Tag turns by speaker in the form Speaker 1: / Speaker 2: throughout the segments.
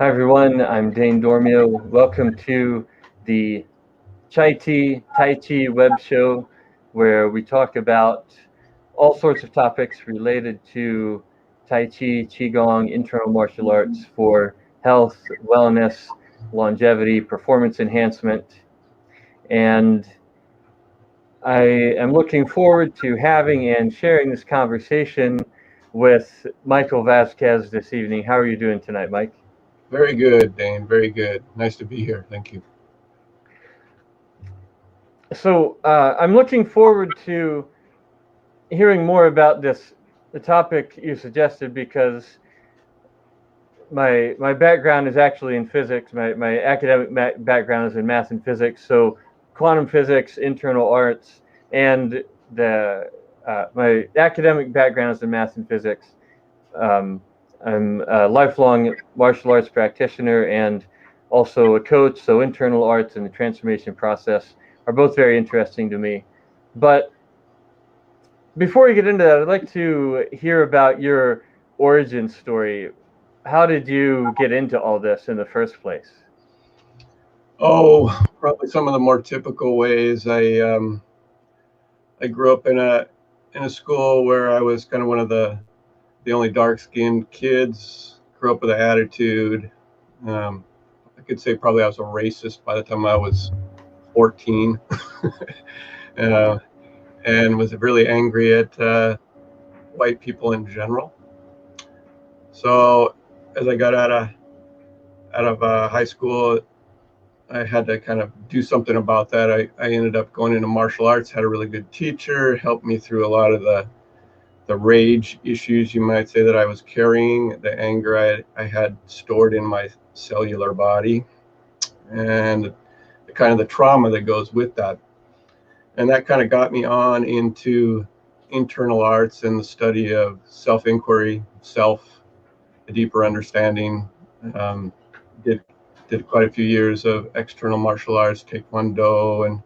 Speaker 1: Hi everyone, I'm Dane Dormio. Welcome to the Tai Chi web show where we talk about all sorts of topics related to Tai Chi, Qigong, internal martial arts for health, wellness, longevity, performance enhancement. And I am looking forward to having and sharing this conversation with Michael Vasquez this evening. How are you doing tonight, Mike?
Speaker 2: Very good, Dane. Very good. Nice to be here. Thank you.
Speaker 1: So I'm looking forward to hearing more about the topic you suggested, because my background is actually in physics. My academic background is in math and physics. So quantum physics, internal arts, and the my academic background is in math and physics. Um, I'm a lifelong martial arts practitioner and also a coach. So internal arts and the transformation process are both very interesting to me. But before we get into that, I'd like to hear about your origin story. How did you get into all this in the first place?
Speaker 2: Oh, probably some of the more typical ways. I grew up in a school where I was kind of one of the only dark skinned kids. Grew up with an attitude. Um, I could say probably I was a racist by the time I was 14, uh, and was really angry at white people in general. So as I got out of high school, I had to kind of do something about that. I ended up going into martial arts, had a really good teacher, helped me through a lot of the rage issues, you might say, that I was carrying, the anger I had stored in my cellular body, and the kind of the trauma that goes with that. And that kind of got me on into internal arts and the study of self inquiry, self, a deeper understanding. Um, did quite a few years of external martial arts, taekwondo and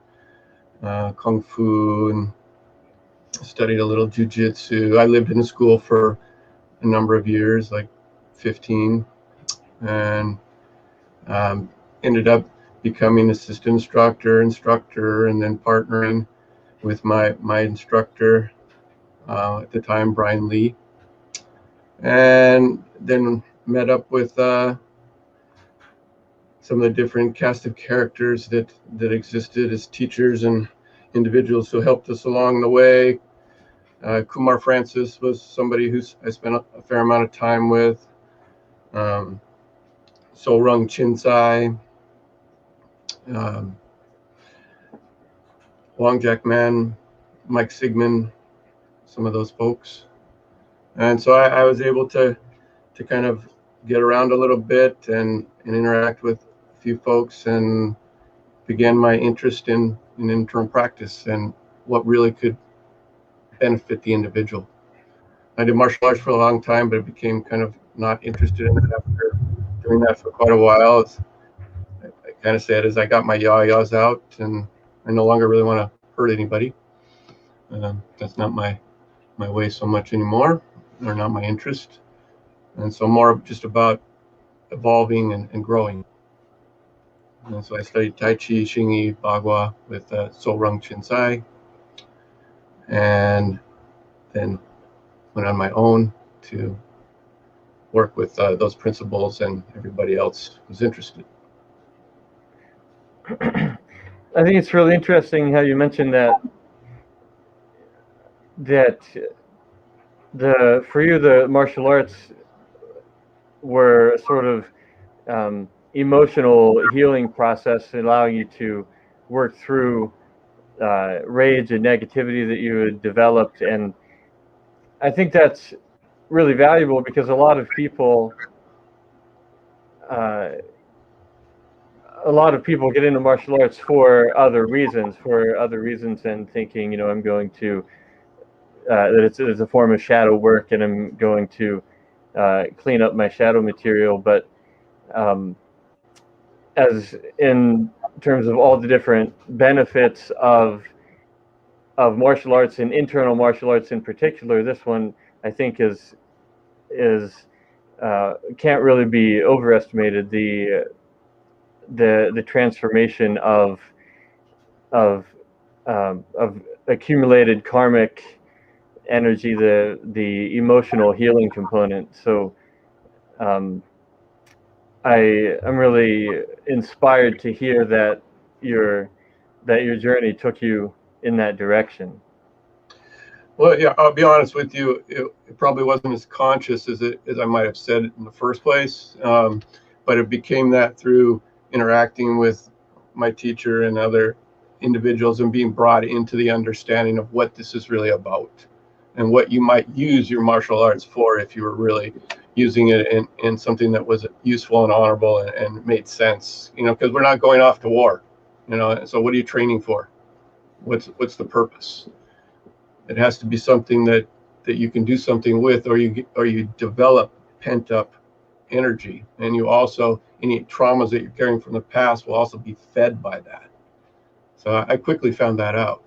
Speaker 2: kung fu, and studied a little jujitsu. I lived in a school for a number of years, like 15, and um, ended up becoming assistant instructor, and then partnering with my instructor at the time, Brian Lee, and then met up with some of the different cast of characters that existed as teachers and individuals who helped us along the way. Kumar Francis was somebody who I spent a fair amount of time with. Um, Sorung Chinsai, um, Wong Jack Man, Mike Sigmund, some of those folks. And so I was able to kind of get around a little bit and interact with a few folks, and began my interest in internal practice and what really could benefit the individual. I did martial arts for a long time, but I became kind of not interested in it after doing that for quite a while. I kind of said, as I got my yah-yahs out, and I no longer really want to hurt anybody. That's not my way so much anymore, or not my interest. And so more just about evolving and growing. And so I studied Tai Chi, Xingyi, Bagua with Sorung Chinsai, and then went on my own to work with those principles and everybody else who's interested.
Speaker 1: I think it's really interesting how you mentioned that the for you the martial arts were sort of emotional healing process, allowing you to work through rage and negativity that you had developed. And I think that's really valuable because uh, a lot of people get into martial arts for other reasons, and thinking, I'm going to that it's a form of shadow work, and I'm going to clean up my shadow material. But um, as in terms of all the different benefits of martial arts and internal martial arts in particular, this one I think is can't really be overestimated. The transformation of accumulated karmic energy, the emotional healing component. So um, I'm really inspired to hear that your journey took you in that direction.
Speaker 2: Well, yeah, I'll be honest with you. It probably wasn't as conscious as I might have said it in the first place, but it became that through interacting with my teacher and other individuals and being brought into the understanding of what this is really about and what you might use your martial arts for if you were really using it in something that was useful and honorable and made sense. Because we're not going off to war. So what are you training for? What's the purpose? It has to be something that you can do something with, or you develop pent up energy, and you also, any traumas that you're carrying from the past will also be fed by that. So I quickly found that out.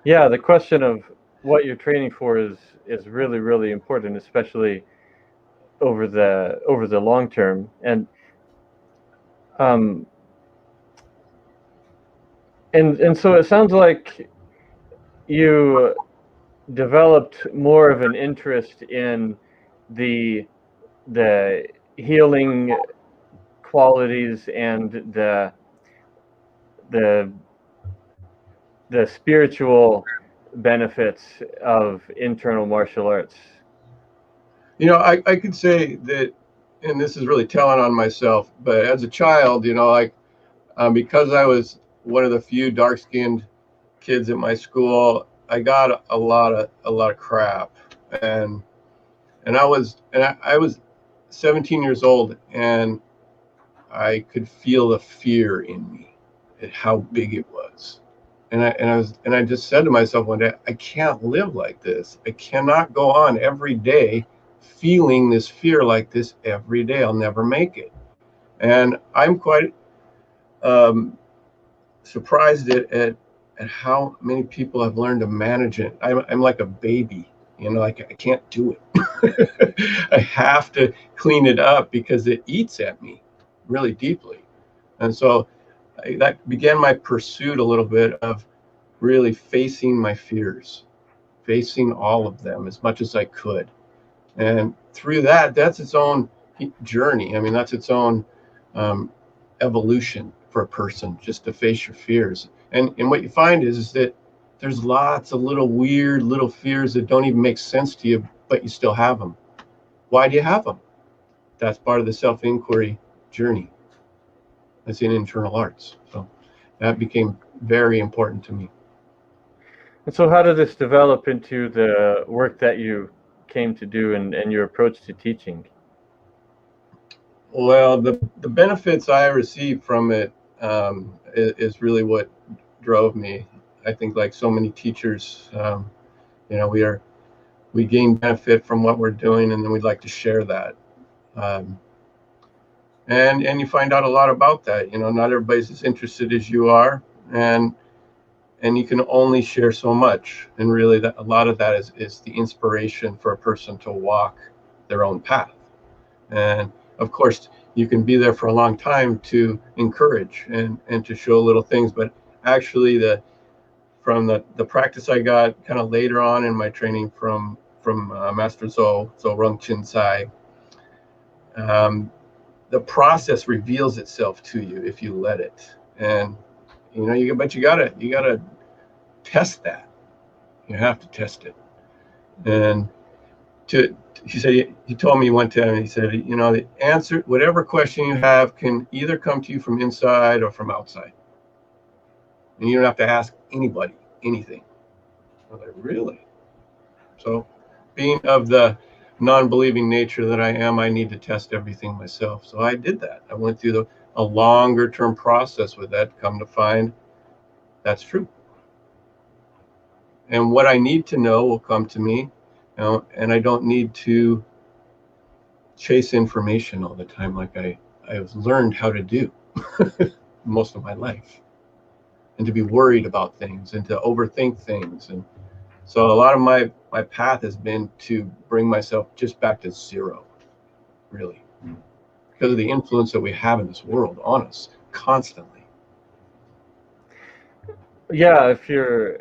Speaker 1: Yeah, the question of what you're training for is really, really important, especially over the long term. Um, and so it sounds like you developed more of an interest in the the healing qualities and the the spiritual benefits of internal martial arts.
Speaker 2: I could say that, and this is really telling on myself, but as a child, because I was one of the few dark-skinned kids at my school, I got a lot of crap, and I was 17 years old, and I could feel the fear in me at how big it was. And I just said to myself one day, I can't live like this. I cannot go on every day feeling this fear like this every day. I'll never make it. And I'm quite surprised at how many people have learned to manage it. I'm like a baby, like I can't do it. I have to clean it up because it eats at me really deeply. And so that began my pursuit a little bit of really facing my fears, facing all of them as much as I could. And through that's its own journey. I mean, that's its own um, evolution for a person, just to face your fears. And what you find is that there's lots of little weird little fears that don't even make sense to you, but you still have them. Why do you have them? That's part of the self-inquiry journey. That's in internal arts. So that became very important to me.
Speaker 1: And so how did this develop into the work that you came to do and your approach to teaching?
Speaker 2: Well, the benefits I received from it is really what drove me. I think, like so many teachers, we gain benefit from what we're doing, and then we'd like to share that. Um, and you find out a lot about that. Not everybody's as interested as you are, and you can only share so much. And really, a lot of that is the inspiration for a person to walk their own path. And of course, you can be there for a long time to encourage and to show little things, but actually from the practice I got kind of later on in my training from Master Zo Rung Chin Sai, the process reveals itself to you if you let it. And but you gotta test that. You have to test it. And he told me one time, he said, the answer, whatever question you have can either come to you from inside or from outside. And you don't have to ask anybody anything. I was like, really? So being of the non-believing nature that I am, I need to test everything myself. So I did that. I went through a longer term process with that, come to find that's true. And what I need to know will come to me, and I don't need to chase information all the time like I've learned how to do most of my life, and to be worried about things and to overthink things. And So a lot of my path has been to bring myself just back to zero, really, because of the influence that we have in this world on us constantly.
Speaker 1: Yeah, if you're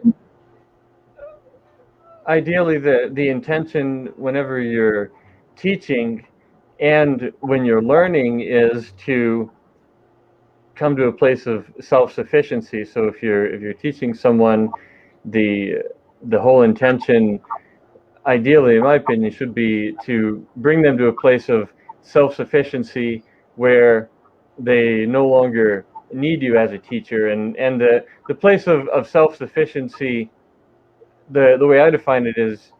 Speaker 1: ideally the intention whenever you're teaching and when you're learning is to come to a place of self-sufficiency. So if you're teaching someone, the the whole intention, ideally, in my opinion, should be to bring them to a place of self-sufficiency where they no longer need you as a teacher. And the place of self-sufficiency, the way I define it is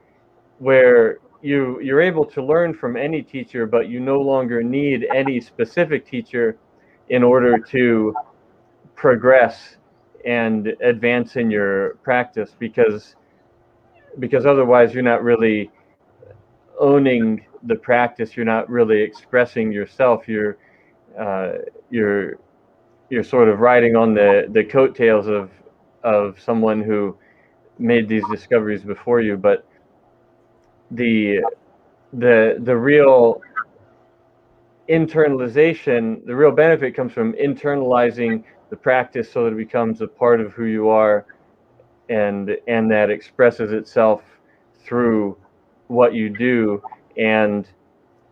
Speaker 1: where you're able to learn from any teacher, but you no longer need any specific teacher in order to progress and advance in your practice, because otherwise you're not really owning the practice, you're not really expressing yourself, uh, you're you're sort of riding on the coattails of someone who made these discoveries before you. But the the real internalization, the real benefit comes from internalizing the practice so that it becomes a part of who you are, and that expresses itself through what you do. And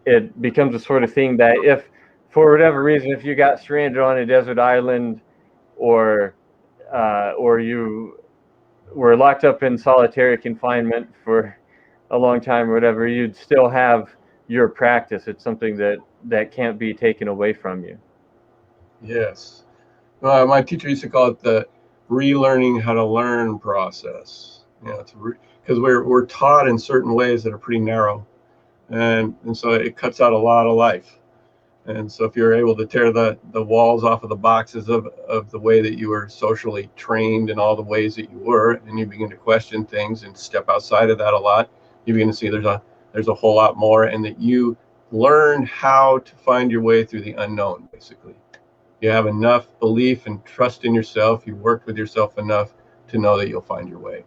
Speaker 1: it becomes a sort of thing that if for whatever reason, if you got stranded on a desert island, or you were locked up in solitary confinement for a long time or whatever, you'd still have your practice. It's something that can't be taken away from you.
Speaker 2: Yes. My teacher used to call it the relearning how to learn process. It's because we're taught in certain ways that are pretty narrow, and so it cuts out a lot of life. And so if you're able to tear the walls off of the boxes of the way that you were socially trained and all the ways that you were, and you begin to question things and step outside of that a lot, you begin to see there's a whole lot more, and that you learn how to find your way through the unknown, basically. You have enough belief and trust in yourself, you worked with yourself enough to know that you'll find your way.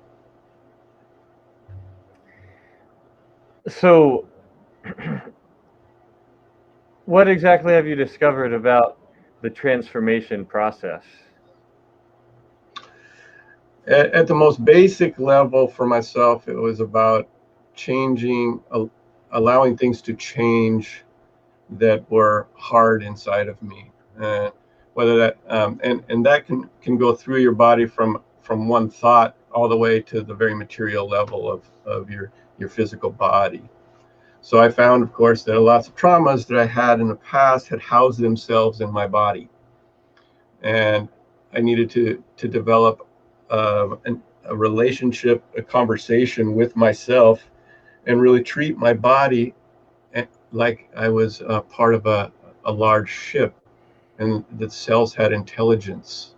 Speaker 1: So, what exactly have you discovered about the transformation process?
Speaker 2: At the most basic level for myself, it was about changing, allowing things to change that were hard inside of me. Whether that and that can go through your body from one thought all the way to the very material level of your physical body. So I found, of course, that lots of traumas that I had in the past had housed themselves in my body, and I needed to develop a relationship, a conversation with myself, and really treat my body like I was part of a large ship, and the cells had intelligence.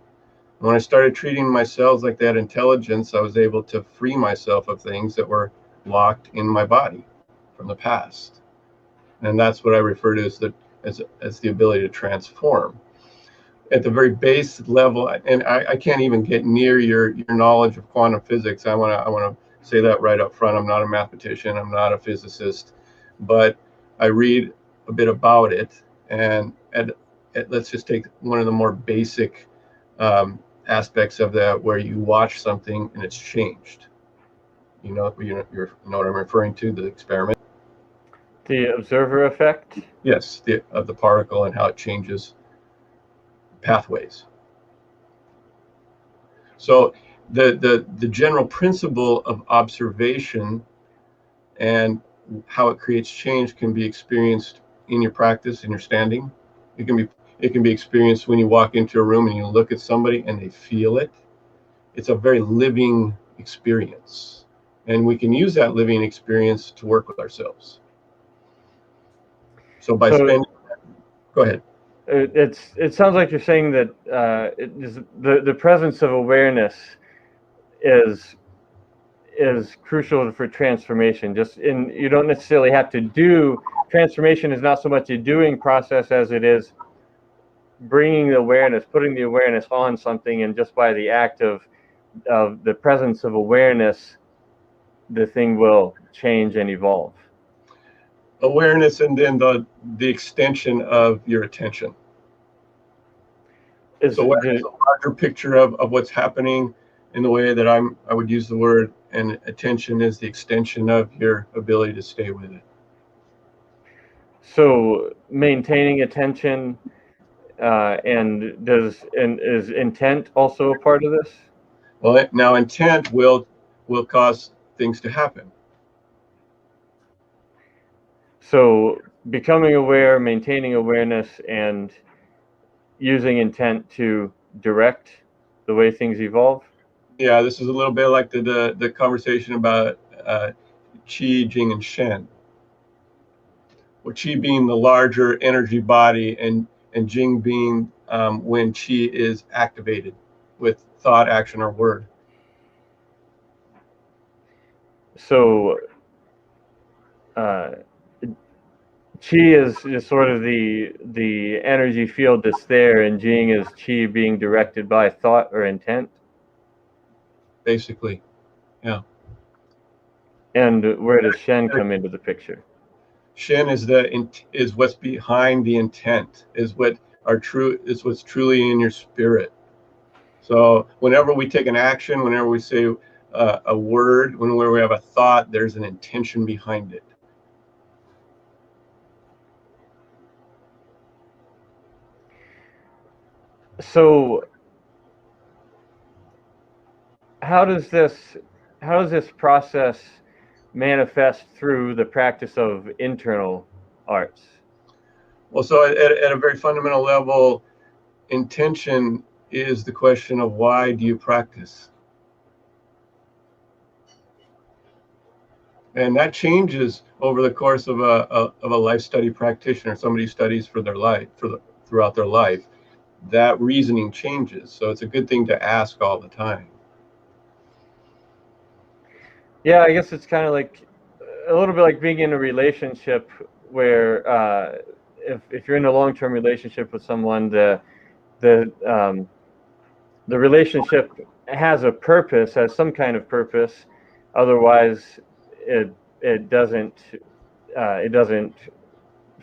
Speaker 2: When I started treating my cells like they had intelligence, I was able to free myself of things that were locked in my body from the past. And that's what I refer to as the ability to transform. At the very base level, and I can't even get near your knowledge of quantum physics. I want to say that right up front. I'm not a mathematician. I'm not a physicist, but I read a bit about it. And let's just take one of the more basic aspects of that, where you watch something and it's changed. You know what I'm referring to, the experiment.
Speaker 1: The observer effect?
Speaker 2: Yes, of the particle and how it changes pathways. So the general principle of observation and how it creates change can be experienced in your practice, in your standing. It can be experienced when you walk into a room and you look at somebody and they feel it. It's a very living experience, and we can use that living experience to work with ourselves. So by
Speaker 1: So
Speaker 2: spending, go ahead.
Speaker 1: it sounds like you're saying that it is the presence of awareness is crucial for transformation. Just in you don't necessarily have to do transformation is not so much a doing process as it is bringing the awareness, putting the awareness on something, and just by the act of the presence of awareness, the thing will change and evolve.
Speaker 2: Awareness, and then the extension of your attention. So awareness is a larger picture of what's happening in the way that I would use the word, and attention is the extension of your ability to stay with it.
Speaker 1: So maintaining attention, and is intent also a part of this?
Speaker 2: Well, now intent will cause things to happen.
Speaker 1: So becoming aware, maintaining awareness, and using intent to direct the way things evolve.
Speaker 2: Yeah, this is a little bit like the conversation about Qi, Jing, and Shen. Well, Qi being the larger energy body, and Jing being when Qi is activated with thought, action, or word.
Speaker 1: So Qi is sort of the energy field that's there, and Jing is Qi being directed by thought or intent.
Speaker 2: Basically, yeah.
Speaker 1: And where does Shen come into the picture?
Speaker 2: Shen is what's behind the intent, is what's truly in your spirit. So whenever we take an action, whenever we say a word, whenever we have a thought, there's an intention behind it.
Speaker 1: So how does this process manifest through the practice of internal arts?
Speaker 2: Well, so at a very fundamental level, intention is the question of why do you practice? And that changes over the course of a life study practitioner. Somebody who studies for their life, throughout their life. That reasoning changes. So it's a good thing to ask all the time.
Speaker 1: Yeah, I guess it's kind of like a little bit like being in a relationship where if you're in a long-term relationship with someone, the relationship has a purpose, has some kind of purpose. Otherwise, it doesn't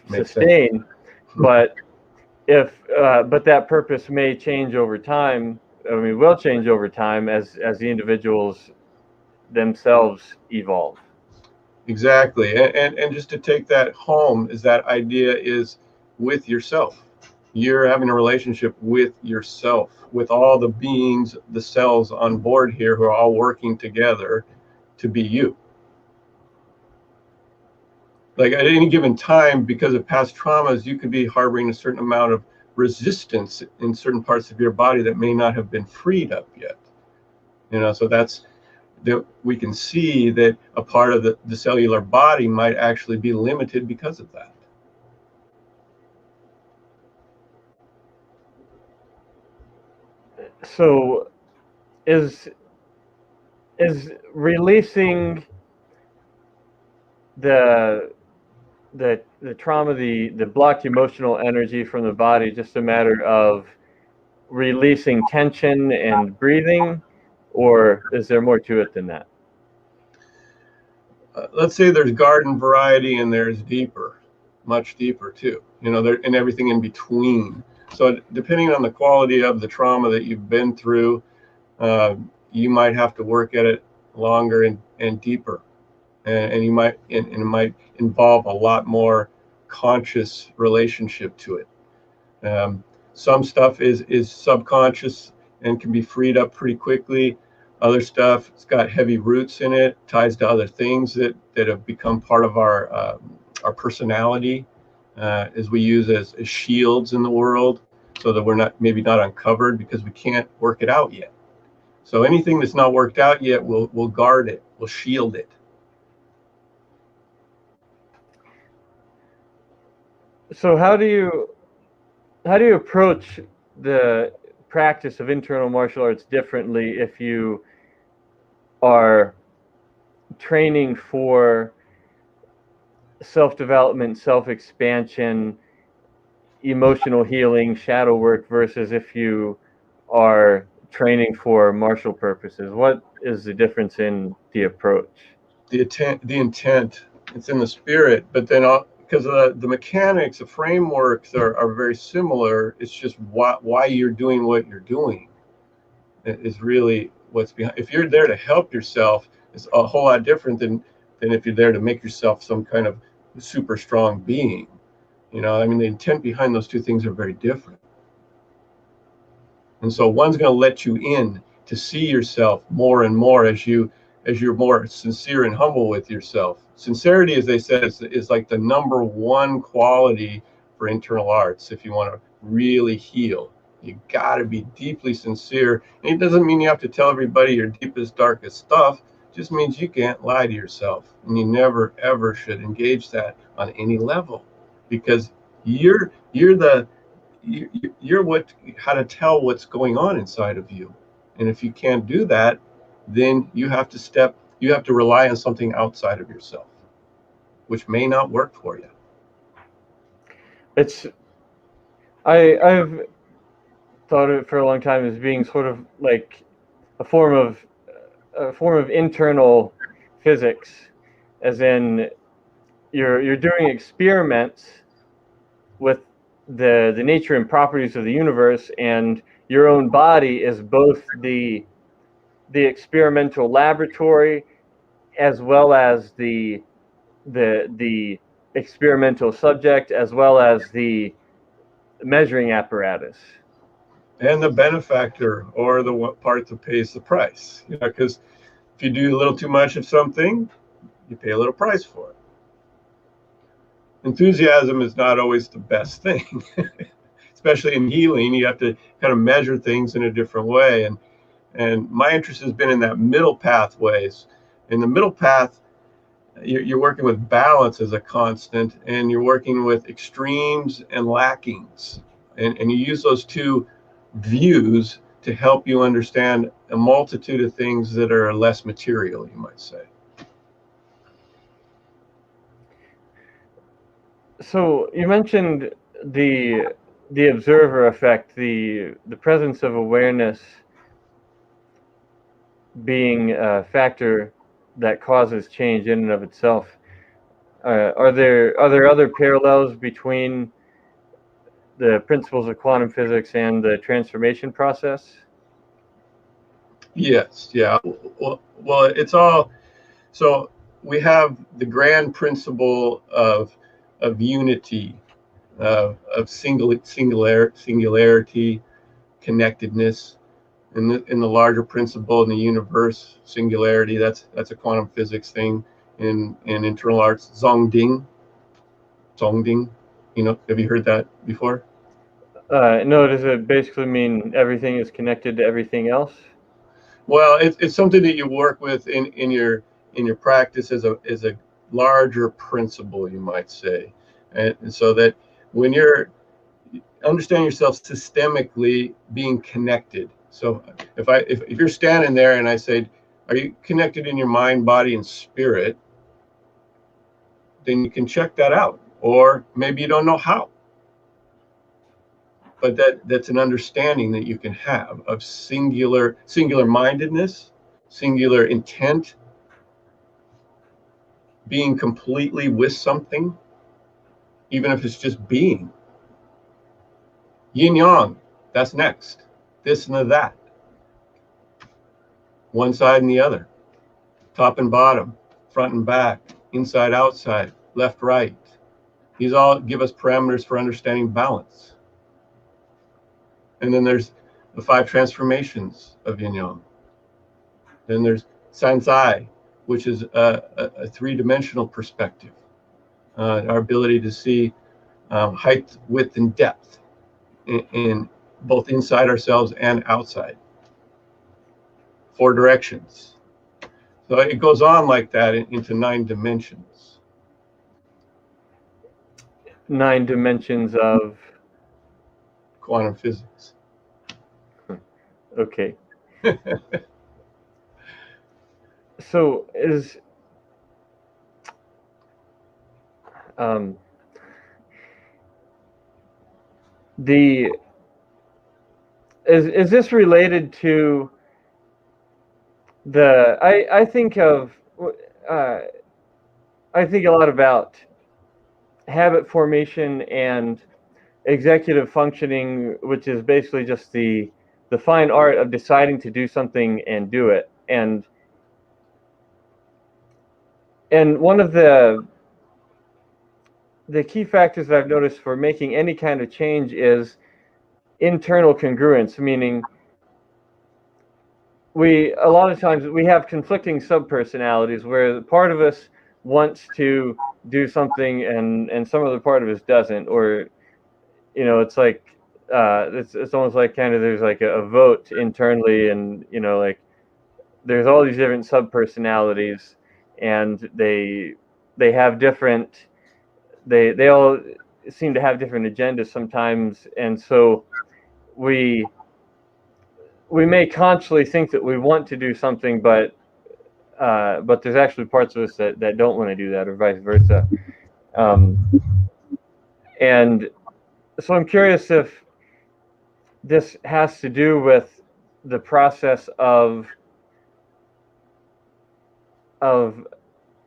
Speaker 1: sustain. But but that purpose may change over time. I mean, will change over time as the individuals themselves evolve.
Speaker 2: Exactly. And just to take that home, is that idea is with yourself. You're having a relationship with yourself, with all the beings, the cells on board here who are all working together to be you. Like at any given time, because of past traumas, you could be harboring a certain amount of resistance in certain parts of your body that may not have been freed up yet. So that's that we can see that a part of the cellular body might actually be limited because of that.
Speaker 1: So is releasing the trauma, the blocked emotional energy from the body, just a matter of releasing tension and breathing, or is there more to it than that?
Speaker 2: Let's say there's garden variety and there's deeper, much deeper too. There and everything in between. So depending on the quality of the trauma that you've been through, you might have to work at it longer and deeper, and it might involve a lot more conscious relationship to it. Some stuff is subconscious and can be freed up pretty quickly. Other stuff, it's got heavy roots in it, ties to other things that have become part of our personality, as we use as shields in the world, so that we're maybe not uncovered because we can't work it out yet. So anything that's not worked out yet, we'll guard it, we'll shield it.
Speaker 1: So how do you approach the practice of internal martial arts differently if you are training for self-development, self-expansion, emotional healing, shadow work, versus if you are training for martial purposes? What is the difference in the approach?
Speaker 2: the intent, it's in the spirit, but then because the mechanics, the frameworks are very similar. It's just why you're doing what you're doing is really what's behind. If you're there to help yourself, it's a whole lot different than if you're there to make yourself some kind of super strong being. I mean, the intent behind those two things are very different. And so one's going to let you in to see yourself more and more as you're more sincere and humble with yourself. Sincerity, as they said, is like the number one quality for internal arts. If you want to really heal, you got to be deeply sincere. And it doesn't mean you have to tell everybody your deepest, darkest stuff. It just means you can't lie to yourself. And you never, ever should engage that on any level, because you're how to tell what's going on inside of you. And if you can't do that, then you have to rely on something outside of yourself, which may not work for you.
Speaker 1: I've thought of it for a long time as being sort of like a form of internal physics, as in you're doing experiments with the nature and properties of the universe, and your own body is both the experimental laboratory as well as the experimental subject, as well as the measuring apparatus.
Speaker 2: And the benefactor, or the part that pays the price. Because if you do a little too much of something, you pay a little price for it. Enthusiasm is not always the best thing. Especially in healing, you have to kind of measure things in a different way. And my interest has been in that middle pathways. In the middle path, you're working with balance as a constant, and you're working with extremes and lackings. And you use those two views to help you understand a multitude of things that are less material, you might say.
Speaker 1: So you mentioned the observer effect, the presence of awareness being a factor that causes change in and of itself. Are there other parallels between the principles of quantum physics and the transformation process?
Speaker 2: Yes, yeah. Well, it's all. So we have the grand principle of unity, of singularity, connectedness. In the larger principle in the universe, singularity. That's a quantum physics thing. In internal arts, Zongding. Have you heard that before?
Speaker 1: No, does it basically mean everything is connected to everything else?
Speaker 2: Well, it's something that you work with in your practice as a larger principle, you might say, and so that when you're understanding yourself systemically, being connected. So if you're standing there and I say, are you connected in your mind, body, and spirit? Then you can check that out, or maybe you don't know how. But that's an understanding that you can have of singular mindedness, singular intent, being completely with something, even if it's just being. Yin yang, that's next. This and that. One side and the other. Top and bottom, front and back, inside, outside, left, right. These all give us parameters for understanding balance. And then there's the 5 transformations of yin yang. Then there's Sansai, which is a 3-dimensional perspective. Our ability to see height, width, and depth in both inside ourselves and outside. 4 directions. So it goes on like that into 9 dimensions.
Speaker 1: 9 dimensions of
Speaker 2: quantum physics.
Speaker 1: Okay. So is is this related to I think of uh, I think a lot about habit formation and executive functioning, which is basically just the fine art of deciding to do something and do it. And one of the key factors that I've noticed for making any kind of change is internal congruence, meaning a lot of times we have conflicting subpersonalities where part of us wants to do something and some other part of us doesn't, or it's like it's almost like kind of there's like a vote internally, and like there's all these different subpersonalities, and they have different they all seem to have different agendas sometimes, and so we may consciously think that we want to do something, but there's actually parts of us that don't want to do that, or vice versa. Um, and so I'm curious if this has to do with the process of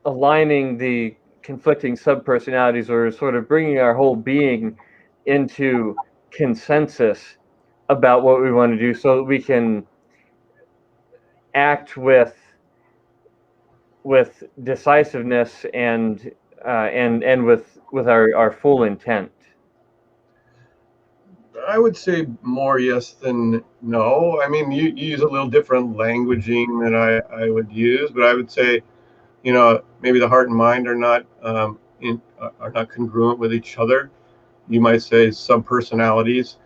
Speaker 1: aligning the conflicting subpersonalities, or sort of bringing our whole being into consensus about what we want to do, so that we can act with decisiveness and with our full intent.
Speaker 2: I would say more yes than no. I mean, you use a little different languaging than I would use, but I would say, maybe the heart and mind are not congruent with each other. You might say subpersonalities.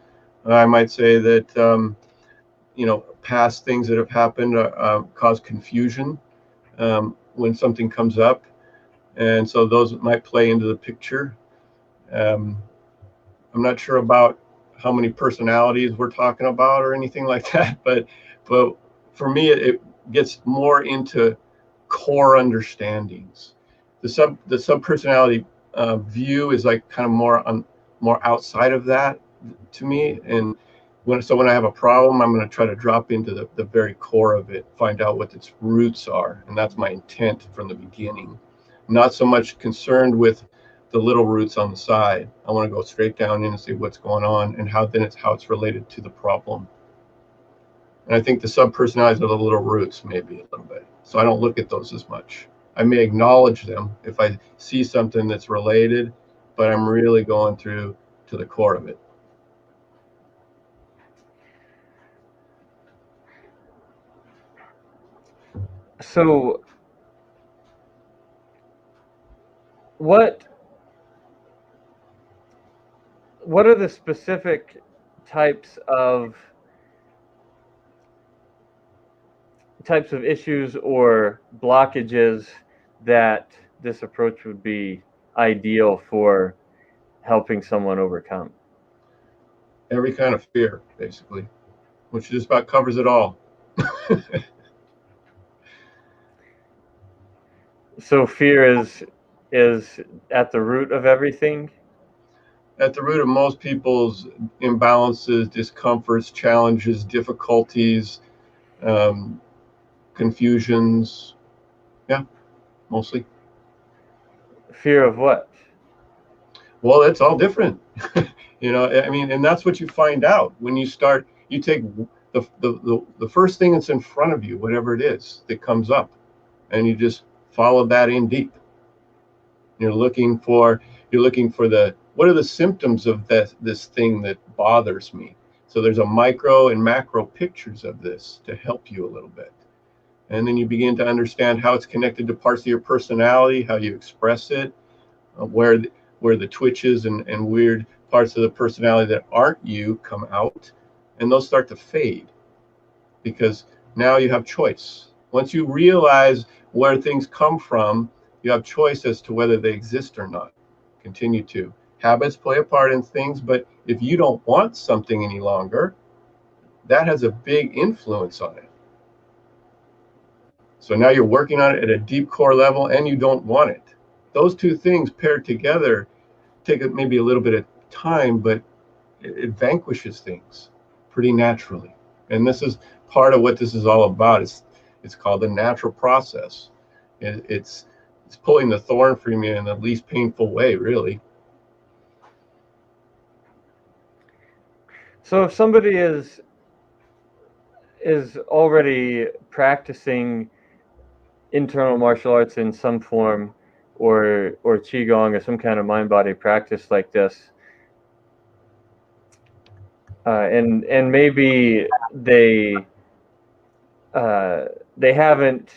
Speaker 2: I might say that past things that have happened cause confusion when something comes up, and so those might play into the picture. Um, I'm not sure about how many personalities we're talking about or anything like that, but for me, it gets more into core understandings. The sub personality view is like kind of more outside of that to me, and when I have a problem, I'm going to try to drop into the very core of it, find out what its roots are, and that's my intent from the beginning. Not so much concerned with the little roots on the side. I want to go straight down in and see what's going on and how it's related to the problem. And I think the sub-personalities are the little roots, maybe a little bit. So I don't look at those as much. I may acknowledge them if I see something that's related, but I'm really going through to the core of it.
Speaker 1: So what are the specific types of issues or blockages that this approach would be ideal for helping someone overcome?
Speaker 2: Every kind of fear, basically, which just about covers it all.
Speaker 1: So fear is at the root of everything?
Speaker 2: At the root of most people's imbalances, discomforts, challenges, difficulties, um, confusions. Yeah, mostly.
Speaker 1: Fear of what?
Speaker 2: Well, it's all different. I mean, and that's what you find out when you start. You take the first thing that's in front of you, whatever it is that comes up, and you just follow that in deep. You're looking for what are the symptoms of this thing that bothers me. So there's a micro and macro pictures of this to help you a little bit. And then you begin to understand how it's connected to parts of your personality, how you express it, where the twitches and weird parts of the personality that aren't you come out, and those start to fade, because now you have choice. Once you realize where things come from, you have choice as to whether they exist or not. Continue to. Habits play a part in things, but if you don't want something any longer, that has a big influence on it. So now you're working on it at a deep core level, and you don't want it. Those two things paired together take maybe a little bit of time, but it vanquishes things pretty naturally. And this is part of what this is all about. It's called the natural process. It's pulling the thorn from you in the least painful way, really.
Speaker 1: So if somebody is already practicing internal martial arts in some form, or qigong, or some kind of mind body practice like this, and maybe they haven't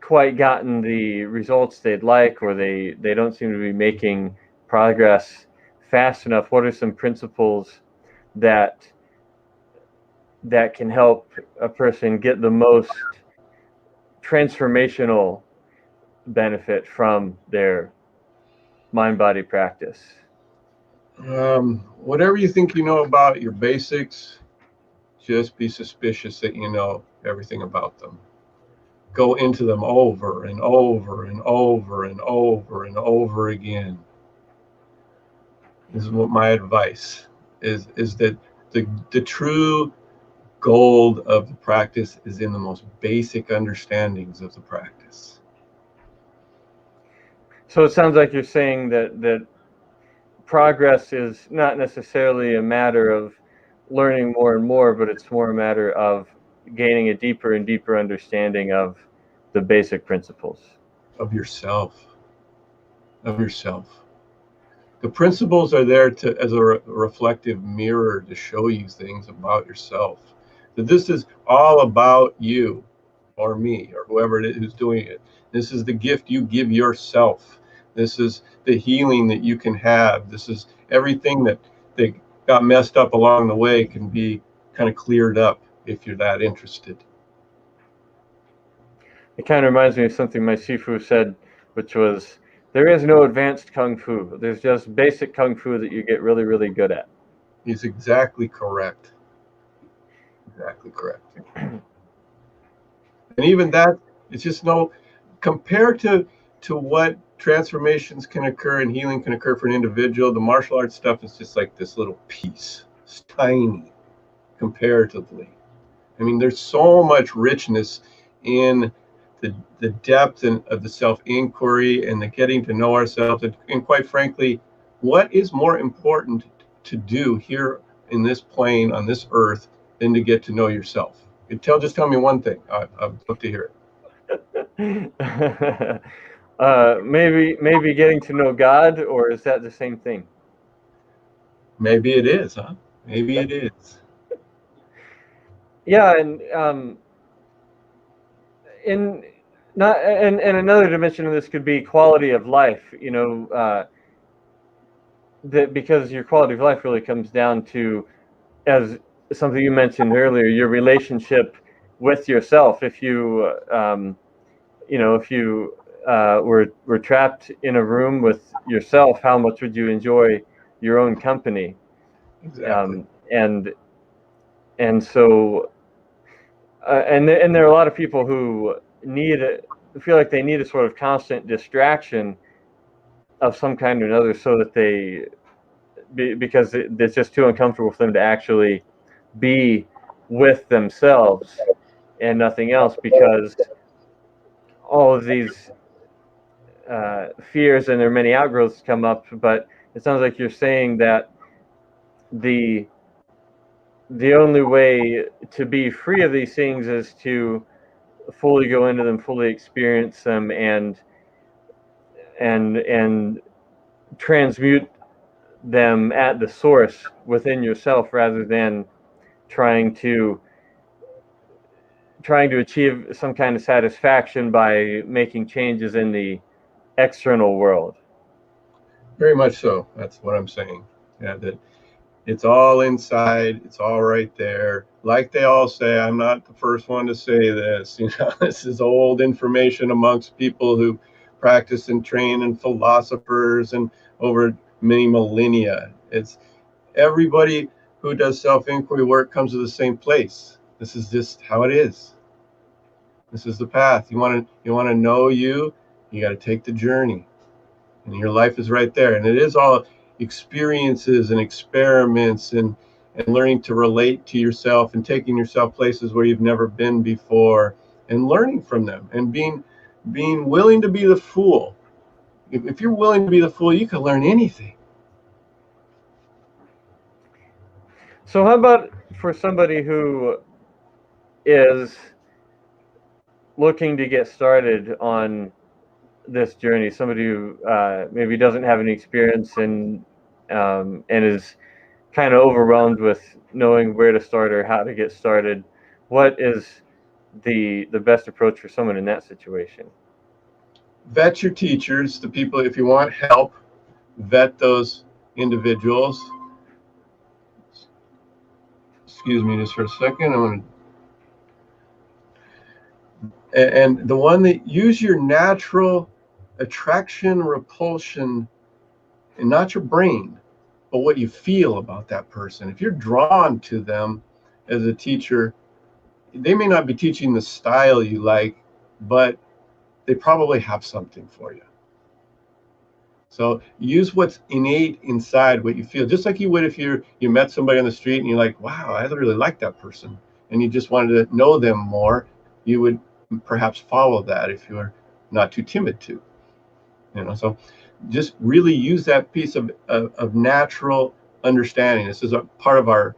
Speaker 1: quite gotten the results they'd like, or they don't seem to be making progress fast enough. What are some principles that can help a person get the most transformational benefit from their mind-body practice?
Speaker 2: Whatever you think you know about your basics, just be suspicious that you know everything about them. Go into them over and over and over and over and over again. This is what my advice is that the true gold of the practice is in the most basic understandings of the practice.
Speaker 1: So it sounds like you're saying that progress is not necessarily a matter of learning more and more, but it's more a matter of gaining a deeper and deeper understanding of the basic principles.
Speaker 2: Of yourself. The principles are there as a reflective mirror to show you things about yourself. That this is all about you, or me, or whoever it is who's doing it. This is the gift you give yourself. This is the healing that you can have. This is everything that got messed up along the way can be kind of cleared up if you're that interested.
Speaker 1: It kind of reminds me of something my Sifu said, which was, there is no advanced Kung Fu. There's just basic Kung Fu that you get really, really good at.
Speaker 2: He's exactly correct. Exactly correct. And even that, it's just compared to what transformations can occur and healing can occur for an individual, the martial arts stuff is just like this little piece. It's tiny comparatively. I mean, there's so much richness in the depth of the self-inquiry and the getting to know ourselves. And quite frankly, what is more important to do here in this plane, on this earth, than to get to know yourself? Just tell me one thing. I'd love to hear
Speaker 1: it. Maybe getting to know God, or is that the same thing?
Speaker 2: Maybe it is, huh? Maybe it is.
Speaker 1: Yeah, and in another dimension of this could be quality of life. You know, that because your quality of life really comes down to, as something you mentioned earlier, your relationship with yourself. If you if you were trapped in a room with yourself, how much would you enjoy your own company?
Speaker 2: Exactly.
Speaker 1: And so and there are a lot of people who feel like they need a sort of constant distraction of some kind or another, so that because it's just too uncomfortable for them to actually be with themselves and nothing else, because all of these fears and their many outgrowths come up. But it sounds like you're saying that the only way to be free of these things is to fully go into them, fully experience them, and transmute them at the source within yourself, rather than trying to achieve some kind of satisfaction by making changes in the external world.
Speaker 2: Very much so. That's what I'm saying. Yeah, that it's all inside. It's all right there. Like they all say, I'm not the first one to say this. You know, this is old information amongst people who practice and train, and philosophers, and over many millennia. It's everybody who does self-inquiry work comes to the same place. This is just how it is. This is the path. You want to know you got to take the journey. And your life is right there. And it is all experiences and experiments, and learning to relate to yourself, and taking yourself places where you've never been before, and learning from them, and being being willing to be the fool. If you're willing to be the fool, you can learn anything.
Speaker 1: So how about for somebody who is looking to get started on this journey, somebody who maybe doesn't have any experience and is kind of overwhelmed with knowing where to start or how to get started, what is the best approach for someone in that situation?
Speaker 2: Vet your teachers, the people, if you want help, vet those individuals. Excuse me just for a second. And the one that use your natural attraction, repulsion, and not your brain, but what you feel about that person. If you're drawn to them as a teacher, they may not be teaching the style you like, but they probably have something for you. So use what's innate inside, what you feel, just like you would if you met somebody on the street and you're like, wow, I really like that person, and you just wanted to know them more. You would perhaps follow that if you're not too timid to, so just really use that piece of natural understanding. This is a part of our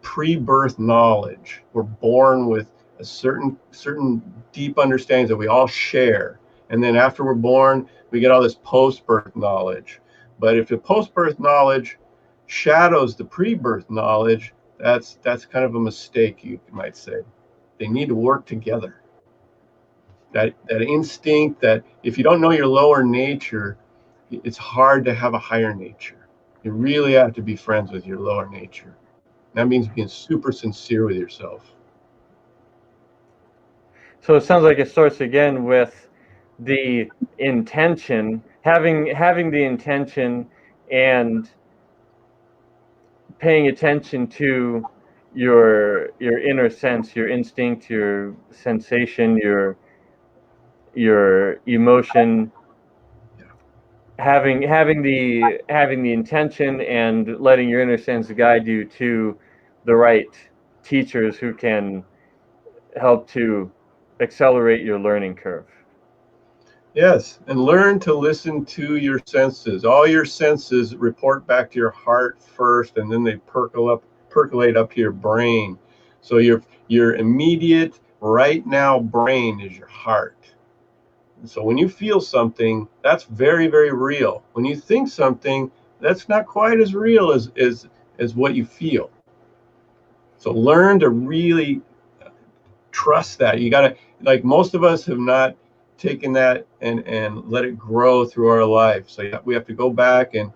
Speaker 2: pre-birth knowledge. We're born with a certain deep understandings that we all share, and then after we're born, we get all this post-birth knowledge. But if the post-birth knowledge shadows the pre-birth knowledge, that's kind of a mistake, you might say. They need to work together. That instinct, that if you don't know your lower nature, it's hard to have a higher nature. You really have to be friends with your lower nature. That means being super sincere with yourself.
Speaker 1: So it sounds like it starts again with the intention, having the intention and paying attention to your inner sense, your instinct, your sensation, your emotion, having the intention and letting your inner sense guide you to the right teachers who can help to accelerate your learning curve.
Speaker 2: Yes, and learn to listen to your senses. All your senses report back to your heart first, and then they percolate up to your brain. So your immediate right now brain is your heart. So when you feel something, that's very, very real. When you think something, that's not quite as real as what you feel. So learn to really trust that. You gotta, like, most of us have not taken that and let it grow through our life. So we have to go back and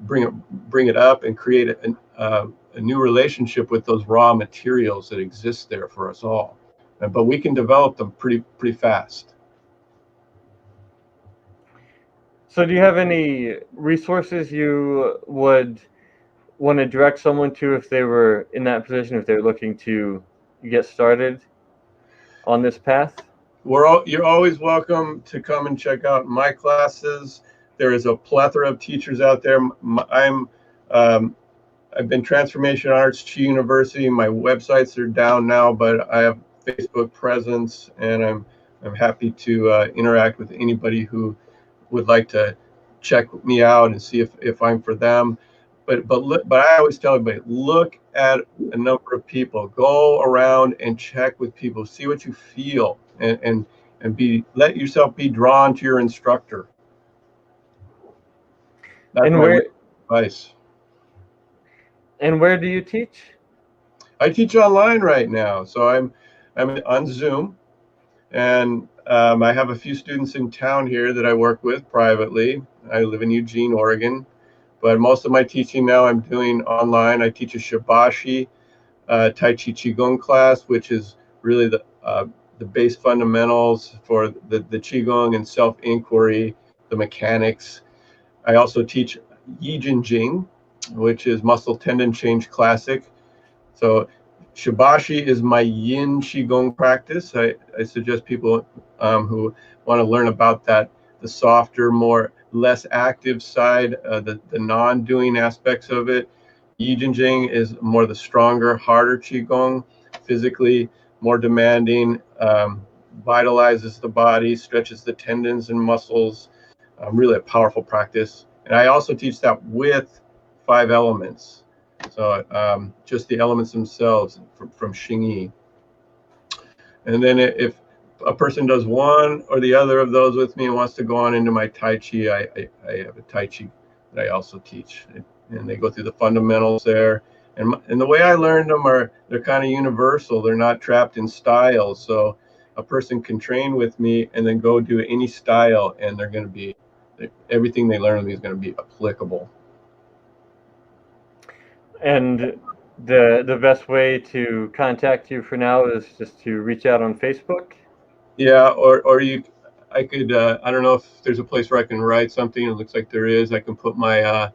Speaker 2: bring it up and create a new relationship with those raw materials that exist there for us all. But we can develop them pretty fast.
Speaker 1: So do you have any resources you would want to direct someone to if they were in that position, if they're looking to get started on this path?
Speaker 2: You're always welcome to come and check out my classes. There is a plethora of teachers out there. I've been Transformation Arts Chi University. My websites are down now, but I have Facebook presence, and I'm happy to interact with anybody who would like to check me out and see if I'm for them. But I always tell everybody, look at a number of people, go around and check with people, see what you feel, and let yourself be drawn to your instructor. That's my advice.
Speaker 1: And where do you teach?
Speaker 2: I teach online right now, so I'm on Zoom, and I have a few students in town here that I work with privately. I live in Eugene, Oregon, but most of my teaching now I'm doing online. I teach a Shibashi Tai Chi Qigong class, which is really the base fundamentals for the Qigong and self-inquiry, the mechanics. I also teach Yi Jin Jing, which is muscle tendon change classic. So Shibashi is my yin qigong practice. I suggest people who want to learn about that, the softer, less active side, the non-doing aspects of it. Yi Jin Jing is more the stronger, harder qigong, physically more demanding, vitalizes the body, stretches the tendons and muscles. Really a powerful practice. And I also teach that with 5 elements. So just the elements themselves from Xingyi. And then if a person does one or the other of those with me and wants to go on into my Tai Chi, I have a Tai Chi that I also teach. And they go through the fundamentals there. And the way I learned them they're kind of universal. They're not trapped in styles. So a person can train with me and then go do any style, and they're going to be, everything they learn with me is going to be applicable.
Speaker 1: And the best way to contact you for now is just to reach out on Facebook?
Speaker 2: Yeah, I could, I don't know if there's a place where I can write something. It looks like there is. I can put my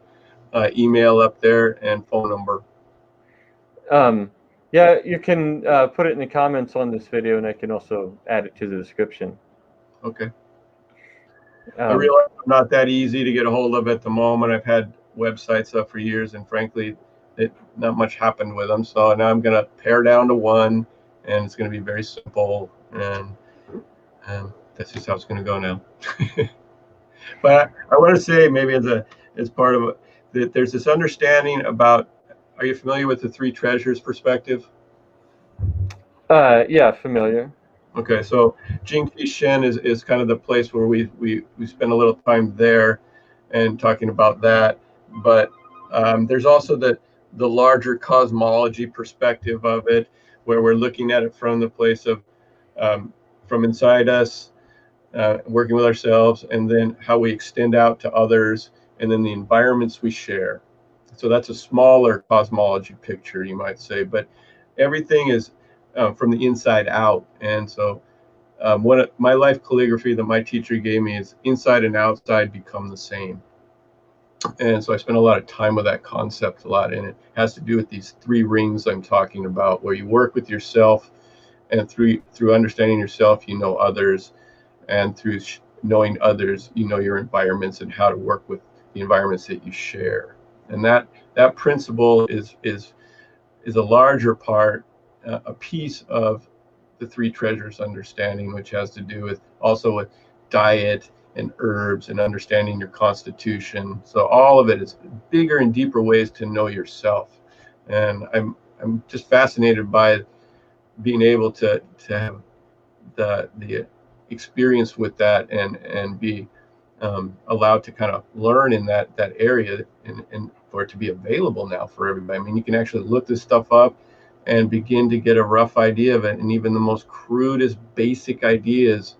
Speaker 2: email up there and phone number.
Speaker 1: Yeah, you can put it in the comments on this video, and I can also add it to the description.
Speaker 2: Okay. I realize I'm not that easy to get a hold of at the moment. I've had websites up for years, and frankly, not much happened with them. So now I'm going to pare down to one, and it's going to be very simple, and that's just how it's going to go now. But I want to say, maybe as part of it, that there's this understanding about. Are you familiar with the 3 treasures perspective?
Speaker 1: Yeah, familiar.
Speaker 2: Okay, so Jingqi Shen is kind of the place where we spend a little time there and talking about that. But there's also the larger cosmology perspective of it, where we're looking at it from the place of from inside us, working with ourselves, and then how we extend out to others, and then the environments we share. So that's a smaller cosmology picture, you might say, but everything is from the inside out. And so my life calligraphy that my teacher gave me is inside and outside become the same. And so I spent a lot of time with that concept a lot, and it has to do with these 3 rings I'm talking about, where you work with yourself, and through understanding yourself, you know others, and through knowing others, you know your environments and how to work with the environments that you share. And that principle is a larger part, a piece of the 3 treasures understanding, which has to do with also with diet and herbs and understanding your constitution. So all of it is bigger and deeper ways to know yourself. And I'm just fascinated by being able to have the experience with that and be allowed to kind of learn in that area, and for it to be available now for everybody. I mean, you can actually look this stuff up and begin to get a rough idea of it, and even the most crudest basic ideas,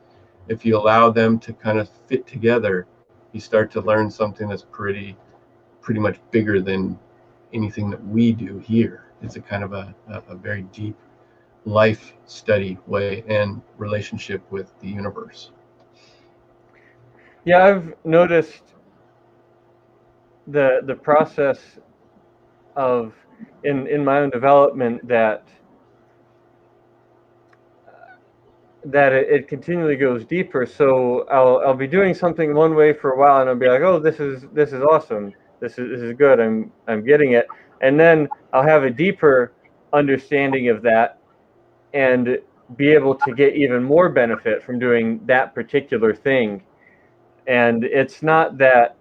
Speaker 2: if you allow them to kind of fit together, you start to learn something that's pretty much bigger than anything that we do here. It's a kind of a very deep life study way and relationship with the universe.
Speaker 1: Yeah, I've noticed the process of in my own development that it continually goes deeper. So I'll be doing something one way for a while, and I'll be like, oh, this is awesome. This is good. I'm getting it. And then I'll have a deeper understanding of that, and be able to get even more benefit from doing that particular thing. And it's not that,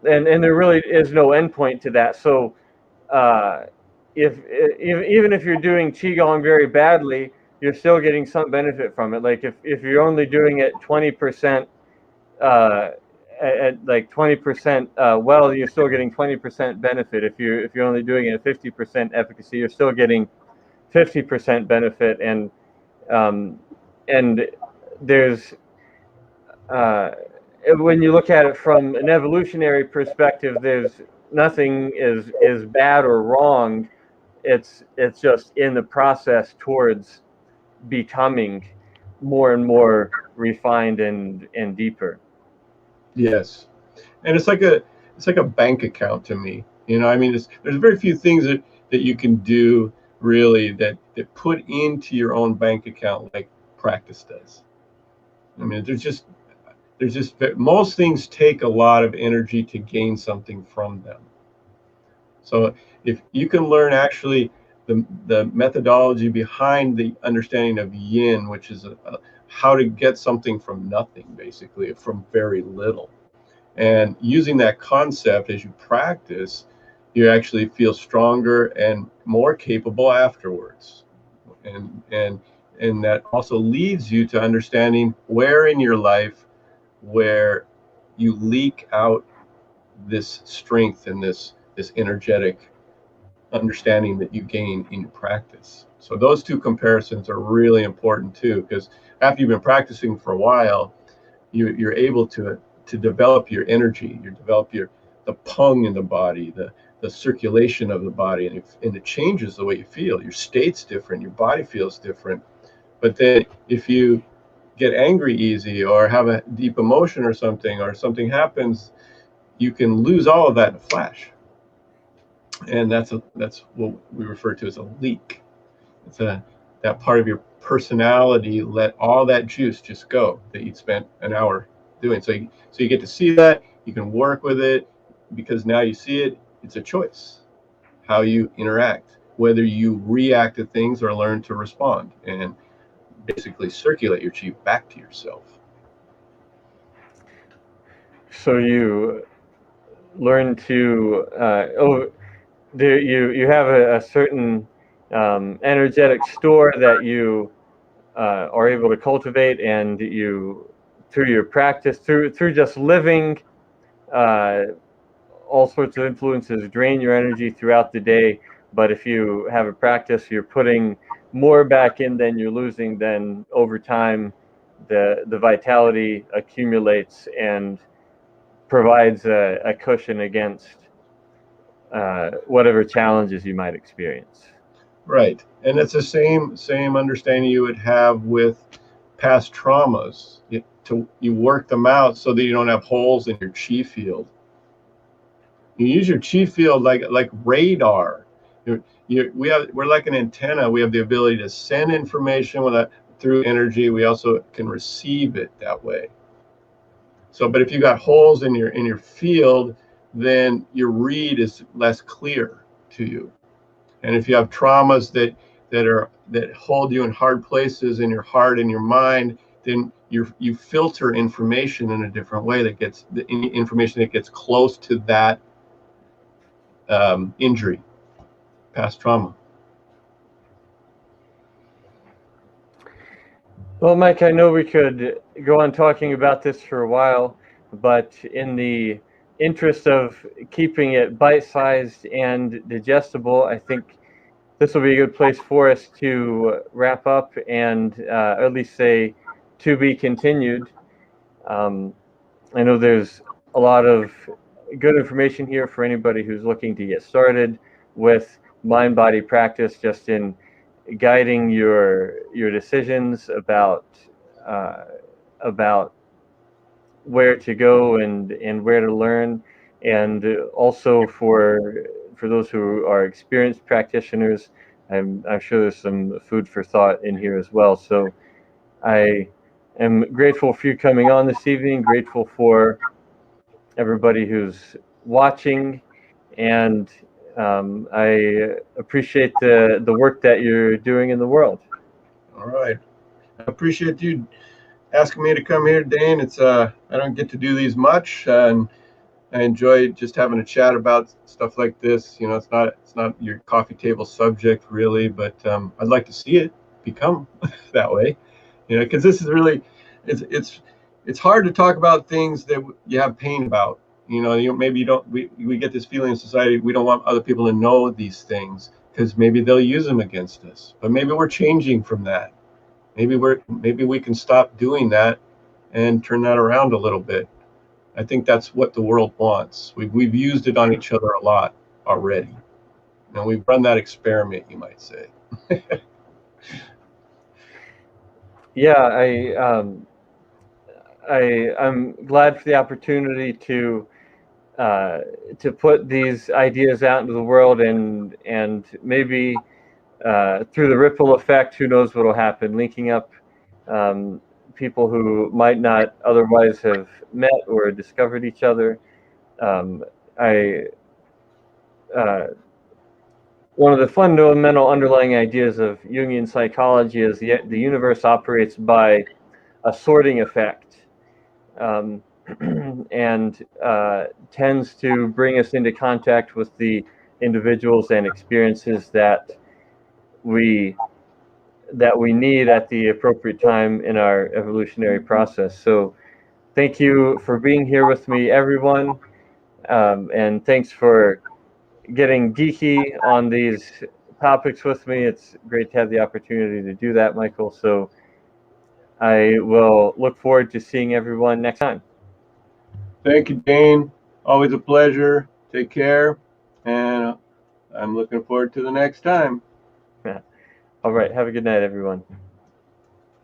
Speaker 1: and there really is no endpoint to that. So if even if you're doing qigong very badly, you're still getting some benefit from it. Like if you're only doing it 20%, at like 20% well, you're still getting 20% benefit. If you're only doing it at 50% efficacy, you're still getting 50% benefit. And there's when you look at it from an evolutionary perspective, there's nothing is bad or wrong. It's just in the process towards becoming more and more refined and deeper.
Speaker 2: Yes, and it's like a bank account to me. You know, I mean, there's very few things that you can do really that put into your own bank account like practice does. I mean, there's just most things take a lot of energy to gain something from them. So if you can learn actually the methodology behind the understanding of yin, which is how to get something from nothing, basically, from very little. And using that concept as you practice, you actually feel stronger and more capable afterwards. And that also leads you to understanding where in your life where you leak out this strength and this energetic understanding that you gain in your practice. So those two comparisons are really important too, because after you've been practicing for a while, you're able to develop your energy, you develop the pung in the body, the circulation of the body, and it changes the way you feel. Your state's different, your body feels different. But then if you get angry easy or have a deep emotion or something happens, you can lose all of that in a flash. And that's what we refer to as a leak. It's that part of your personality let all that juice just go that you'd spent an hour doing. So you get to see that, you can work with it, because now you see it. It's a choice how you interact, whether you react to things or learn to respond and basically circulate your chi back to yourself.
Speaker 1: So you learn to you have a certain energetic store that you are able to cultivate, and you, through your practice, through just living, uh, all sorts of influences drain your energy throughout the day. But if you have a practice, you're putting more back in than you're losing. Then over time, the vitality accumulates and provides a cushion against whatever challenges you might experience.
Speaker 2: Right. And it's the same understanding you would have with past traumas. You work them out so that you don't have holes in your chi field. You use your chi field like radar. We're like an antenna. We have the ability to send information through energy. We also can receive it that way. So, but if you got holes in your field, then your read is less clear to you. And if you have traumas that hold you in hard places in your heart and your mind, then you filter information in a different way that gets the information that gets close to that injury, past trauma.
Speaker 1: Well, Mike, I know we could go on talking about this for a while, but in the interest of keeping it bite-sized and digestible, I think this will be a good place for us to wrap up and at least say to be continued. I know there's a lot of good information here for anybody who's looking to get started with mind-body practice, just in guiding your decisions about about where to go and where to learn, and also for those who are experienced practitioners, I'm sure there's some food for thought in here as well. So I am grateful for you coming on this evening, grateful for everybody who's watching, and I appreciate the work that you're doing in the world.
Speaker 2: All right. I appreciate you asking me to come here, Dane. It's I don't get to do these much, and I enjoy just having a chat about stuff like this. You know, it's not your coffee table subject really, but I'd like to see it become that way. You know, because this is really, it's hard to talk about things that you have pain about. You know, maybe you don't. We get this feeling in society we don't want other people to know these things because maybe they'll use them against us. But maybe we're changing from that. Maybe we can stop doing that and turn that around a little bit. I think that's what the world wants. We've used it on each other a lot already. Now we've run that experiment, you might say.
Speaker 1: Yeah, I'm glad for the opportunity to put these ideas out into the world, and maybe through the ripple effect, who knows what will happen, linking up people who might not otherwise have met or discovered each other. I One of the fundamental underlying ideas of Jungian psychology is the universe operates by a sorting effect, and tends to bring us into contact with the individuals and experiences that we need at the appropriate time in our evolutionary process. So thank you for being here with me, everyone, and thanks for getting geeky on these topics with me. It's great to have the opportunity to do that, Michael. So I will look forward to seeing everyone next time.
Speaker 2: Thank you, Dane. Always a pleasure. Take care. And I'm looking forward to the next time.
Speaker 1: All right. Have a good night, everyone.